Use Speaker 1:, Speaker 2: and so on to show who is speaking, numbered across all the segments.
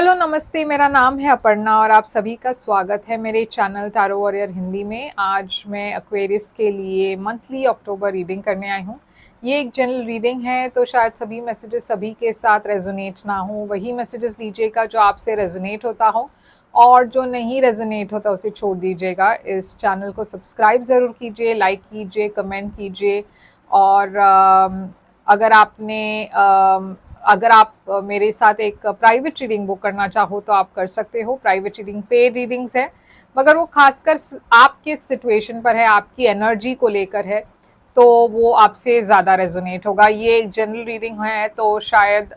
Speaker 1: Hello नमस्ते, मेरा नाम है अपर्णा और आप सभी का स्वागत है मेरे चैनल टैरो वॉरियर हिंदी में। आज मैं एक्वेरियस के लिए मंथली अक्टूबर रीडिंग करने आई हूँ। ये एक जनरल रीडिंग है, तो शायद सभी मैसेजेस सभी के साथ रेजोनेट ना हो। वही मैसेजेस लीजिएगा जो आपसे रेजोनेट होता हो, और जो नहीं रेजोनेट होता उसे छोड़ दीजिएगा। इस चैनल को सब्सक्राइब ज़रूर कीजिए, लाइक कीजिए, कमेंट कीजिए। और अगर आपने अगर आप मेरे साथ एक प्राइवेट रीडिंग बुक करना चाहो तो आप कर सकते हो। प्राइवेट रीडिंग पेड रीडिंग्स है, मगर वो खासकर आपके सिचुएशन पर है, आपकी एनर्जी को लेकर है, तो वो आपसे ज़्यादा रेजोनेट होगा। ये एक जनरल रीडिंग है, तो शायद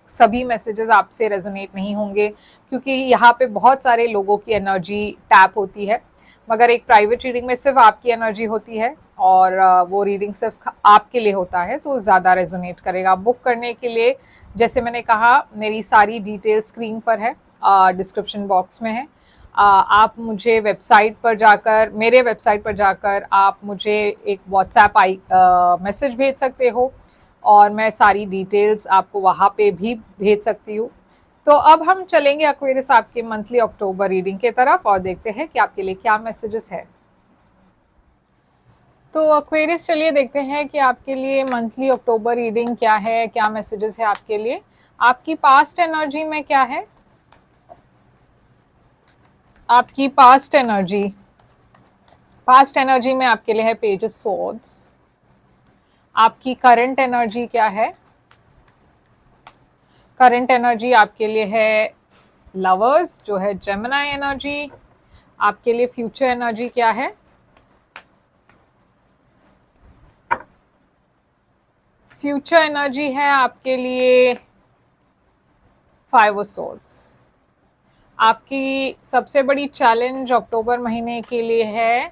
Speaker 1: सभी मैसेजेस आपसे रेजोनेट नहीं होंगे, क्योंकि यहाँ पे बहुत सारे लोगों की एनर्जी टैप होती है। मगर एक प्राइवेट रीडिंग में सिर्फ आपकी एनर्जी होती है, और वो रीडिंग सिर्फ आपके लिए होता है, तो ज़्यादा रेजोनेट करेगा। बुक करने के लिए, जैसे मैंने कहा, मेरी सारी डिटेल स्क्रीन पर है, डिस्क्रिप्शन बॉक्स में है। आप मुझे वेबसाइट पर जाकर, मेरे वेबसाइट पर जाकर आप मुझे एक व्हाट्सएप मैसेज भेज सकते हो, और मैं सारी डिटेल्स आपको वहाँ पे भी भेज सकती हूँ। तो अब हम चलेंगे एक्वेरियस आपके मंथली अक्टूबर रीडिंग की तरफ और देखते हैं कि आपके लिए क्या मैसेजेस है। तो एक्वेरियस, चलिए देखते हैं कि आपके लिए मंथली अक्टूबर रीडिंग क्या है, क्या मैसेजेस है आपके लिए। आपकी पास्ट एनर्जी में क्या है? आपकी पास्ट एनर्जी में आपके लिए है पेज ऑफ सोर्ड्स। आपकी करंट एनर्जी क्या है? करंट एनर्जी आपके लिए है लवर्स, जो है जेमिनी एनर्जी। आपके लिए फ्यूचर एनर्जी क्या है? फ्यूचर एनर्जी है आपके लिए फाइव ऑफ सोर्ड्स। आपकी सबसे बड़ी चैलेंज अक्टूबर महीने के लिए है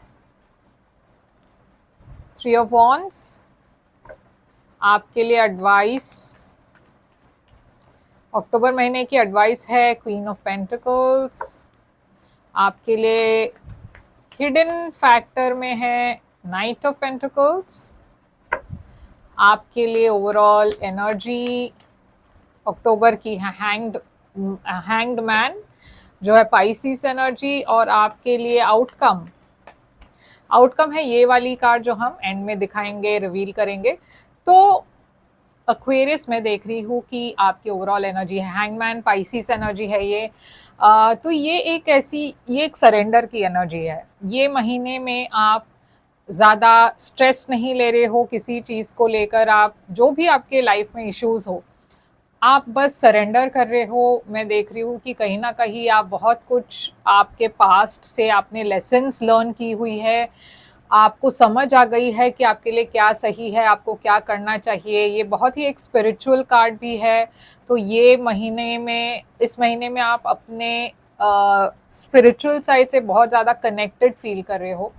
Speaker 1: थ्री ऑफ वॉन्ड्स। आपके लिए एडवाइस, अक्टूबर महीने की एडवाइस है क्वीन ऑफ पेंटिकल्स। आपके लिए हिडन फैक्टर में है नाइट ऑफ पेंटिकल्स। आपके लिए ओवरऑल एनर्जी अक्टूबर की है हैंग्ड मैन, जो है पाइसिस एनर्जी। और आपके लिए आउटकम है ये वाली कार्ड, जो हम एंड में दिखाएंगे, रिवील करेंगे। तो एक्वेरियस में देख रही हूँ कि आपकी ओवरऑल एनर्जी है हैंगमैन, पाइसिस एनर्जी है ये। तो ये एक सरेंडर की एनर्जी है। ये महीने में आप ज़्यादा स्ट्रेस नहीं ले रहे हो किसी चीज़ को लेकर। आप जो भी आपके लाइफ में इश्यूज हो, आप बस सरेंडर कर रहे हो। मैं देख रही हूँ कि कहीं ना कहीं आप बहुत कुछ आपके पास्ट से आपने लेसन्स लर्न की हुई है। आपको समझ आ गई है कि आपके लिए क्या सही है, आपको क्या करना चाहिए। ये बहुत ही एक स्पिरिचुअल कार्ड भी है। तो ये इस महीने में आप अपने स्पिरिचुअल साइड से बहुत ज़्यादा कनेक्टेड फील कर रहे हो।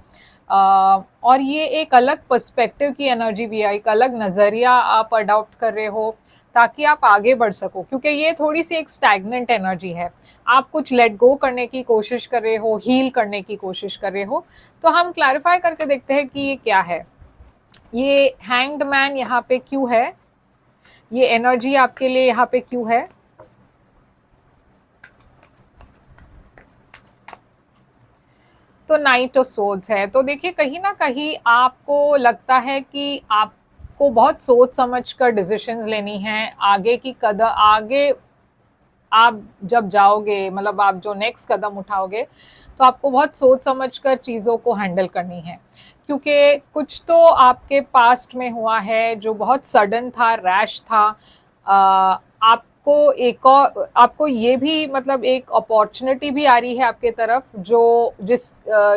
Speaker 1: और ये एक अलग पर्सपेक्टिव की एनर्जी भी है, एक अलग नज़रिया आप अडॉप्ट कर रहे हो, ताकि आप आगे बढ़ सको। क्योंकि ये थोड़ी सी एक स्टैग्नेंट एनर्जी है। आप कुछ लेट गो करने की कोशिश कर रहे हो, हील करने की कोशिश कर रहे हो। तो हम क्लैरिफाई करके देखते हैं कि ये क्या है। ये हैंग्ड मैन यहाँ पे क्यों है, ये एनर्जी आपके लिए यहाँ पे क्यों है। तो नाइट ऑफ सोर्ड्स है। तो देखिए, कहीं ना कहीं आपको लगता है कि आपको बहुत सोच समझ कर डिसीजंस लेनी है। आगे आप जब जाओगे, मतलब आप जो नेक्स्ट कदम उठाओगे, तो आपको बहुत सोच समझ कर चीज़ों को हैंडल करनी है। क्योंकि कुछ तो आपके पास्ट में हुआ है जो बहुत सडन था, रैश था। आपको ये भी, मतलब एक अपॉर्चुनिटी भी आ रही है आपके तरफ,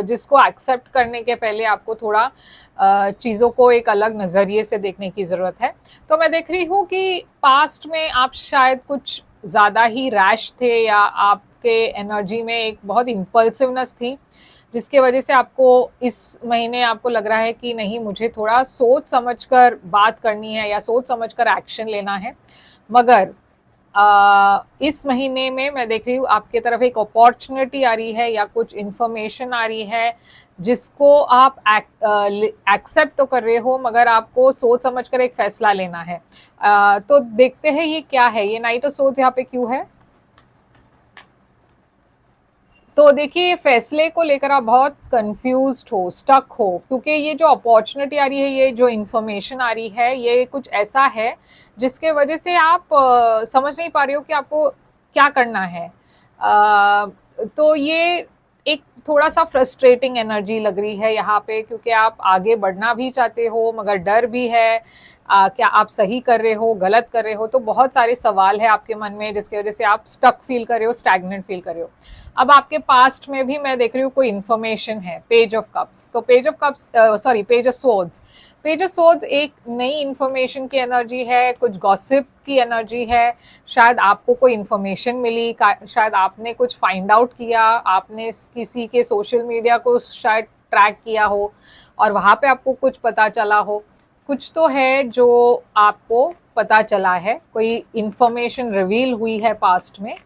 Speaker 1: जिसको एक्सेप्ट करने के पहले आपको थोड़ा चीज़ों को एक अलग नज़रिए से देखने की ज़रूरत है। तो मैं देख रही हूँ कि पास्ट में आप शायद कुछ ज़्यादा ही रैश थे, या आपके एनर्जी में एक बहुत इम्पल्सिवनेस थी, जिसके वजह से आपको इस महीने आपको लग रहा है कि नहीं, मुझे थोड़ा सोच समझकर बात करनी है, या सोच समझकर एक्शन लेना है। मगर इस महीने में मैं देख रही हूँ आपके तरफ एक अपॉर्चुनिटी आ रही है, या कुछ इंफॉर्मेशन आ रही है, जिसको आप एक्सेप्ट तो कर रहे हो, मगर आपको सोच समझ कर एक फैसला लेना है। तो देखते हैं ये क्या है। ये नाइट ऑफ सोर्ड्स यहाँ पे क्यों है। तो देखिए फैसले को लेकर आप बहुत कंफ्यूज्ड हो, स्टक हो, क्योंकि ये जो अपॉर्चुनिटी आ रही है, ये जो इन्फॉर्मेशन आ रही है, ये कुछ ऐसा है जिसके वजह से आप समझ नहीं पा रहे हो कि आपको क्या करना है। तो ये एक थोड़ा सा फ्रस्ट्रेटिंग एनर्जी लग रही है यहाँ पे, क्योंकि आप आगे बढ़ना भी चाहते हो मगर डर भी है। क्या आप सही कर रहे हो, गलत कर रहे हो, तो बहुत सारे सवाल है आपके मन में जिसकी वजह से आप स्टक फील कर रहे हो, स्टैग्नेंट फील कर रहे हो। अब आपके पास्ट में भी मैं देख रही हूँ कोई इन्फॉर्मेशन है, पेज ऑफ कप्स। तो page of cups, sorry, page of swords. Page of swords एक नई इन्फॉर्मेशन की एनर्जी है, कुछ गॉसिप की एनर्जी है। शायद आपको कोई इन्फॉर्मेशन मिली, शायद आपने कुछ फाइंड आउट किया, आपने किसी के सोशल मीडिया को शायद ट्रैक किया हो और वहाँ पे आपको कुछ पता चला हो। कुछ तो है जो आपको पता चला है, कोई इन्फॉर्मेशन रिवील हुई है पास्ट में,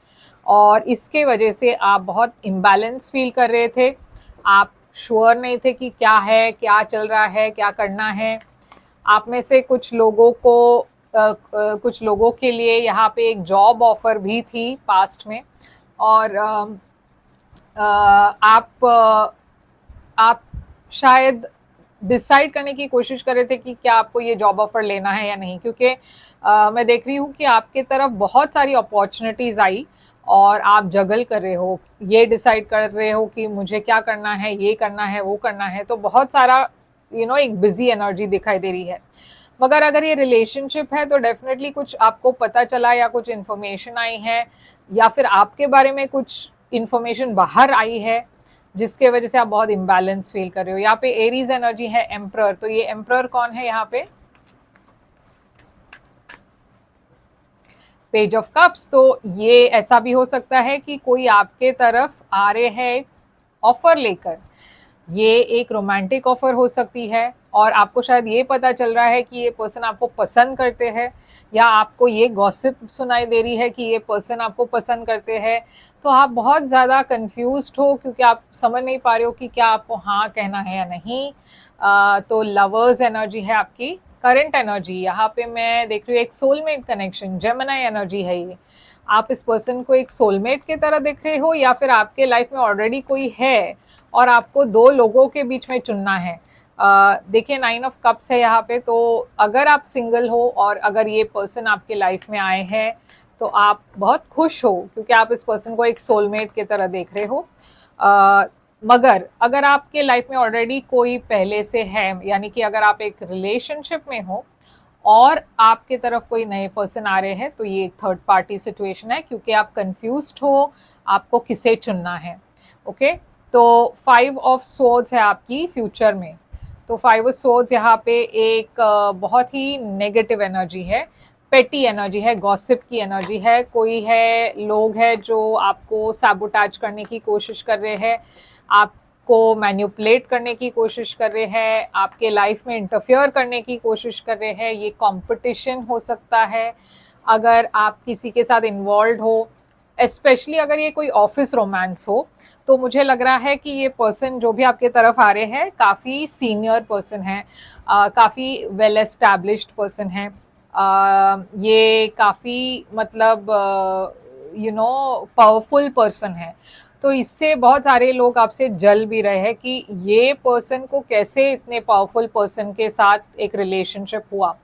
Speaker 1: और इसके वजह से आप बहुत इम्बैलेंस फील कर रहे थे। आप श्योर नहीं थे कि क्या है, क्या चल रहा है, क्या करना है। आप में से कुछ लोगों को कुछ लोगों के लिए यहाँ पे एक जॉब ऑफर भी थी पास्ट में, और आप शायद डिसाइड करने की कोशिश कर रहे थे कि क्या आपको ये जॉब ऑफर लेना है या नहीं, क्योंकि मैं देख रही हूँ कि आपके तरफ बहुत सारी अपॉर्चुनिटीज आई और आप जगल कर रहे हो, ये डिसाइड कर रहे हो कि मुझे क्या करना है, ये करना है, वो करना है। तो बहुत सारा एक बिजी एनर्जी दिखाई दे रही है। मगर अगर ये रिलेशनशिप है तो डेफिनेटली कुछ आपको पता चला या कुछ इन्फॉर्मेशन आई है, या फिर आपके बारे में कुछ इन्फॉर्मेशन बाहर आई है जिसके वजह से आप बहुत इम्बैलेंस फील कर रहे हो। यहाँ पे एरीज एनर्जी है, एम्परर। तो ये एम्परर कौन है यहाँ पे? Page of cups. तो ये ऐसा भी हो सकता है कि कोई आपके तरफ आ रहे हैं ऑफर लेकर। ये एक रोमांटिक ऑफर हो सकती है, और आपको शायद ये पता चल रहा है कि ये पर्सन आपको पसंद करते हैं, या आपको ये गॉसिप सुनाई दे रही है कि ये पर्सन आपको पसंद करते हैं। तो आप बहुत ज़्यादा कंफ्यूज्ड हो, क्योंकि आप समझ नहीं पा रहे हो कि क्या आपको हाँ कहना है या नहीं। तो लवर्स एनर्जी है आपकी, करंट एनर्जी। यहाँ पे मैं देख रही हूँ एक सोलमेट कनेक्शन, जेमिनी एनर्जी है ये। आप इस पर्सन को एक सोलमेट की तरह देख रहे हो, या फिर आपके लाइफ में ऑलरेडी कोई है और आपको दो लोगों के बीच में चुनना है। देखिए 9 ऑफ कप्स है यहाँ पे। तो अगर आप सिंगल हो और अगर ये पर्सन आपके लाइफ में आए हैं तो आप बहुत खुश हो, क्योंकि आप इस पर्सन को एक सोलमेट की तरह देख रहे हो। मगर अगर आपके लाइफ में ऑलरेडी कोई पहले से है, यानी कि अगर आप एक रिलेशनशिप में हो और आपके तरफ कोई नए पर्सन आ रहे हैं, तो ये एक थर्ड पार्टी सिचुएशन है, क्योंकि आप कंफ्यूज्ड हो आपको किसे चुनना है। ओके, तो 5 ऑफ सोर्ड्स है आपकी फ्यूचर में। तो 5 ऑफ सोर्ड्स यहाँ पे एक बहुत ही नेगेटिव एनर्जी है, पेटी एनर्जी है, गॉसिप की एनर्जी है। कोई है, लोग हैं जो आपको सैबोटेज करने की कोशिश कर रहे हैं, आपको मैनिपुलेट करने की कोशिश कर रहे हैं, आपके लाइफ में इंटरफेयर करने की कोशिश कर रहे हैं। ये कंपटीशन हो सकता है अगर आप किसी के साथ इन्वॉल्व हो, स्पेशली अगर ये कोई ऑफिस रोमांस हो। तो मुझे लग रहा है कि ये पर्सन जो भी आपके तरफ आ रहे हैं काफ़ी सीनियर पर्सन है, काफ़ी वेल एस्टैब्लिश्ड पर्सन है। ये काफ़ी मतलब पावरफुल पर्सन है। तो इससे बहुत सारे लोग आपसे जल भी रहे हैं कि ये पर्सन को कैसे इतने पावरफुल पर्सन के साथ एक रिलेशनशिप हुआ।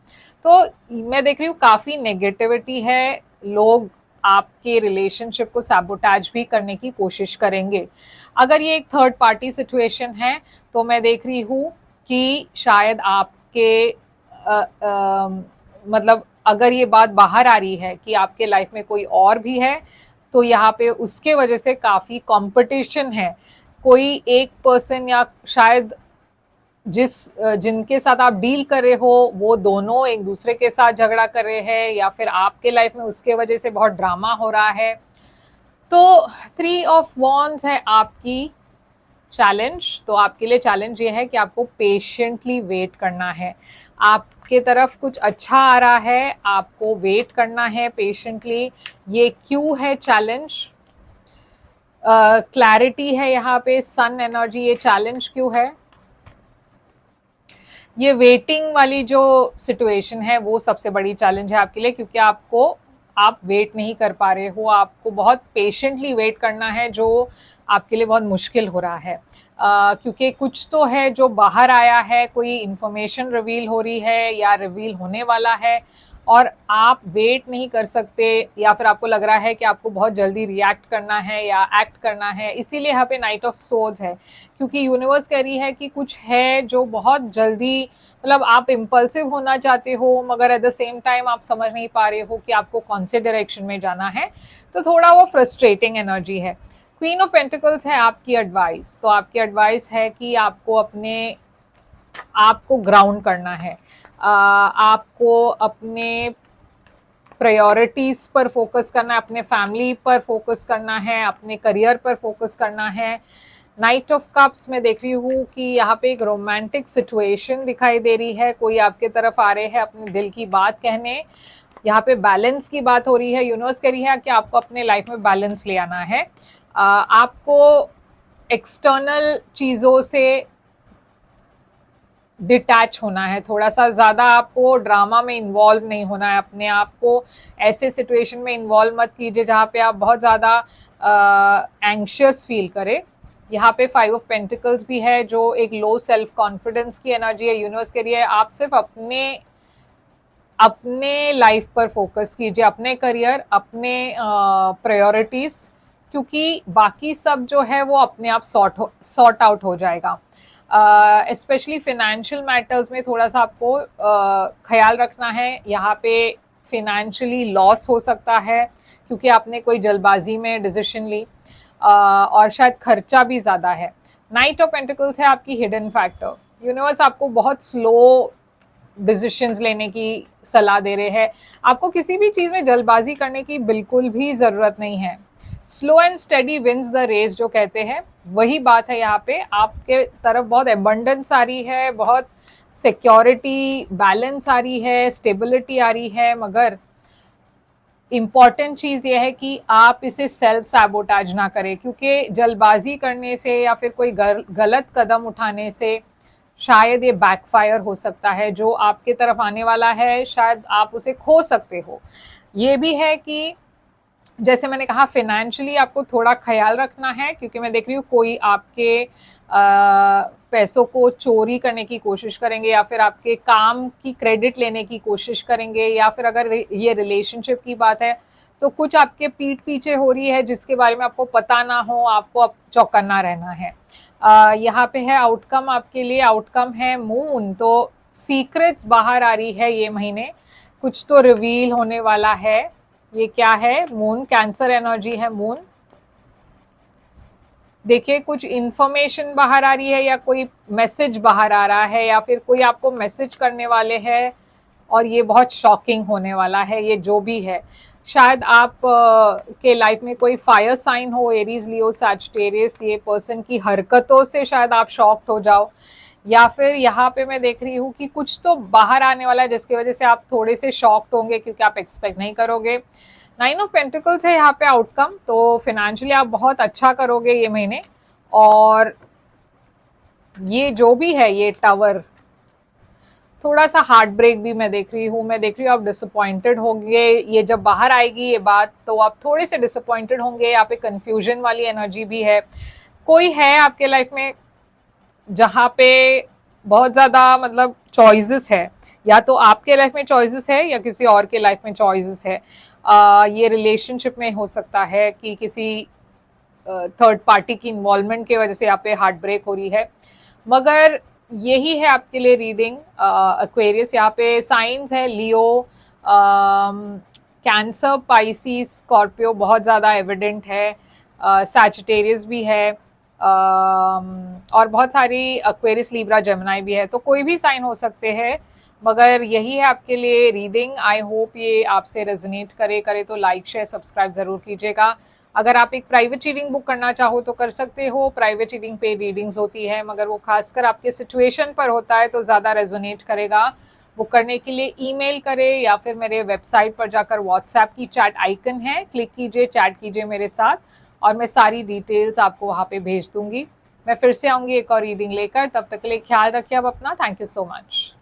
Speaker 1: तो मैं देख रही हूँ काफ़ी नेगेटिविटी है, लोग आपके रिलेशनशिप को सैबोटेज भी करने की कोशिश करेंगे। अगर ये एक थर्ड पार्टी सिचुएशन है तो मैं देख रही हूँ कि शायद आपके मतलब अगर ये बात बाहर आ रही है कि आपके लाइफ में कोई और भी है, तो यहाँ पे उसके वजह से काफ़ी कंपटीशन है। कोई एक पर्सन या शायद जिनके साथ आप डील कर रहे हो वो दोनों एक दूसरे के साथ झगड़ा कर रहे हैं, या फिर आपके लाइफ में उसके वजह से बहुत ड्रामा हो रहा है। तो 3 ऑफ वॉन्ड्स है आपकी चैलेंज। तो आपके लिए चैलेंज ये है कि आपको पेशेंटली वेट करना है। आपके तरफ कुछ अच्छा आ रहा है, आपको वेट करना है पेशेंटली। ये क्यों है चैलेंज? क्लैरिटी है यहाँ पे, सन एनर्जी। ये चैलेंज क्यों है? ये वेटिंग वाली जो सिचुएशन है वो सबसे बड़ी चैलेंज है आपके लिए, क्योंकि आपको आप वेट नहीं कर पा रहे हो, आपको बहुत पेशेंटली वेट करना है, जो आपके लिए बहुत मुश्किल हो रहा है। क्योंकि कुछ तो है जो बाहर आया है, कोई इंफॉर्मेशन रिवील हो रही है या रिवील होने वाला है, और आप वेट नहीं कर सकते, या फिर आपको लग रहा है कि आपको बहुत जल्दी रिएक्ट करना है या एक्ट करना है। इसीलिए यहाँ पे नाइट ऑफ सोर्ड्स है, क्योंकि यूनिवर्स कह रही है कि कुछ है जो बहुत जल्दी, मतलब आप इम्पल्सिव होना चाहते हो, मगर एट द सेम टाइम आप समझ नहीं पा रहे हो कि आपको कौन से डायरेक्शन में जाना है, तो थोड़ा वो फ्रस्ट्रेटिंग एनर्जी है। क्वीन ऑफ पेंटिकल्स है आपकी एडवाइस, तो आपकी एडवाइस है कि आपको अपने आपको ग्राउंड करना है, आपको अपने प्रायोरिटीज पर फोकस करना है, अपने फैमिली पर फोकस करना है, अपने करियर पर फोकस करना है। नाइट ऑफ कप्स में देख रही हूँ कि यहाँ पे एक रोमांटिक सिचुएशन दिखाई दे रही है, कोई आपके तरफ आ रहे हैं अपने दिल की बात कहने। यहाँ पे बैलेंस की बात हो रही है, यूनिवर्स कह रही है कि आपको अपने लाइफ में बैलेंस ले आना है। आपको एक्सटर्नल चीज़ों से डिटैच होना है, थोड़ा सा ज़्यादा आपको ड्रामा में इन्वॉल्व नहीं होना है, अपने आप को ऐसे सिचुएशन में इन्वॉल्व मत कीजिए जहाँ पे आप बहुत ज़्यादा एंग्शियस फील करें। यहाँ पे 5 ऑफ पेंटिकल्स भी है, जो एक लो सेल्फ कॉन्फिडेंस की एनर्जी है। यूनिवर्स के लिए आप सिर्फ अपने लाइफ पर फोकस कीजिए, अपने करियर, अपने प्रायोरिटीज, क्योंकि बाकी सब जो है वो अपने आप सॉर्ट आउट हो जाएगा। स्पेशली फिनेंशियल मैटर्स में थोड़ा सा आपको ख्याल रखना है। यहाँ पे फिनेंशियली लॉस हो सकता है क्योंकि आपने कोई जल्दबाजी में डिसीजन ली, और शायद खर्चा भी ज़्यादा है। नाइट ऑफ पेंटिकल्स है आपकी हिडन फैक्टर। यूनिवर्स आपको बहुत स्लो डिसीजंस लेने की सलाह दे रहे हैं। आपको किसी भी चीज़ में जल्दबाजी करने की बिल्कुल भी ज़रूरत नहीं है। Slow and steady wins the race जो कहते हैं, वही बात है। यहाँ पे आपके तरफ बहुत एबंडेंस आ रही है, बहुत सिक्योरिटी, बैलेंस आ रही है, स्टेबिलिटी आ रही है, मगर इम्पॉर्टेंट चीज़ ये है कि आप इसे सेल्फ सैबोटाज ना करें, क्योंकि जल्दबाजी करने से या फिर कोई गलत कदम उठाने से शायद ये बैकफायर हो सकता है। जो आपके तरफ आने वाला है शायद आप उसे खो सकते हो। ये भी है कि जैसे मैंने कहा, फिनेंशियली आपको थोड़ा ख्याल रखना है, क्योंकि मैं देख रही हूँ कोई आपके पैसों को चोरी करने की कोशिश करेंगे, या फिर आपके काम की क्रेडिट लेने की कोशिश करेंगे, या फिर अगर ये रिलेशनशिप की बात है तो कुछ आपके पीठ पीछे हो रही है जिसके बारे में आपको पता ना हो, आपको अब चौकन्ना रहना है। यहाँ पे है आउटकम आपके लिए, आउटकम है मून। तो सीक्रेट्स बाहर आ रही है ये महीने, कुछ तो रिवील होने वाला है। ये क्या है? मून, कैंसर एनर्जी है मून। देखिए, कुछ इंफॉर्मेशन बाहर आ रही है या कोई मैसेज बाहर आ रहा है, या फिर कोई आपको मैसेज करने वाले हैं और ये बहुत शॉकिंग होने वाला है। ये जो भी है, शायद आप के लाइफ में कोई फायर साइन हो, एरीज, लियो, सैजिटेरियस। ये पर्सन की हरकतों से शायद आप शॉक्ड हो जाओ, या फिर यहाँ पे मैं देख रही हूँ कि कुछ तो बाहर आने वाला है जिसकी वजह से आप थोड़े से शॉक्ड होंगे, क्योंकि आप एक्सपेक्ट नहीं करोगे। 9 ऑफ पेंटिकल्स है यहाँ पे आउटकम। तो फिनेंशियली आप बहुत अच्छा करोगे ये महीने। और ये जो भी है, ये टावर, थोड़ा सा हार्ट ब्रेक भी मैं देख रही हूँ। आप डिसअपॉइंटेड होंगे, ये जब बाहर आएगी ये बात, तो आप थोड़े से डिसअपॉइंटेड होंगे। यहाँ पे कंफ्यूजन वाली एनर्जी भी है। कोई है आपके लाइफ में जहाँ पे बहुत ज़्यादा, मतलब चॉइसेस है, या तो आपके लाइफ में चॉइसेस है या किसी और के लाइफ में चॉइसेस है। ये रिलेशनशिप में हो सकता है कि किसी थर्ड पार्टी की इन्वॉल्वमेंट की वजह से यहाँ पे हार्ट ब्रेक हो रही है। मगर यही है आपके लिए रीडिंग एक्वेरियस। यहाँ पे साइंस है लियो, कैंसर, पाइसिस, स्कॉर्पियो बहुत ज़्यादा एविडेंट है। सैजिटेरियस भी है, और बहुत सारी एक्वेरियस, लिब्रा, जेमिनी भी है। तो कोई भी साइन हो सकते हैं, मगर यही है आपके लिए रीडिंग। आई होप ये आपसे रेजोनेट करे तो लाइक, शेयर, सब्सक्राइब ज़रूर कीजिएगा। अगर आप एक प्राइवेट रीडिंग बुक करना चाहो तो कर सकते हो। प्राइवेट रीडिंग पे रीडिंग्स होती है, मगर वो खासकर आपके सिचुएशन पर होता है तो ज़्यादा रेजोनेट करेगा। बुक करने के लिए ईमेल करें, या फिर मेरे वेबसाइट पर जाकर व्हाट्सएप की चैट आइकन है, क्लिक कीजिए, चैट कीजिए मेरे साथ, और मैं सारी डिटेल्स आपको वहाँ पे भेज दूंगी। मैं फिर से आऊँगी एक और रीडिंग लेकर। तब तक के लिए ख्याल रखिए आप अपना। Thank you so much.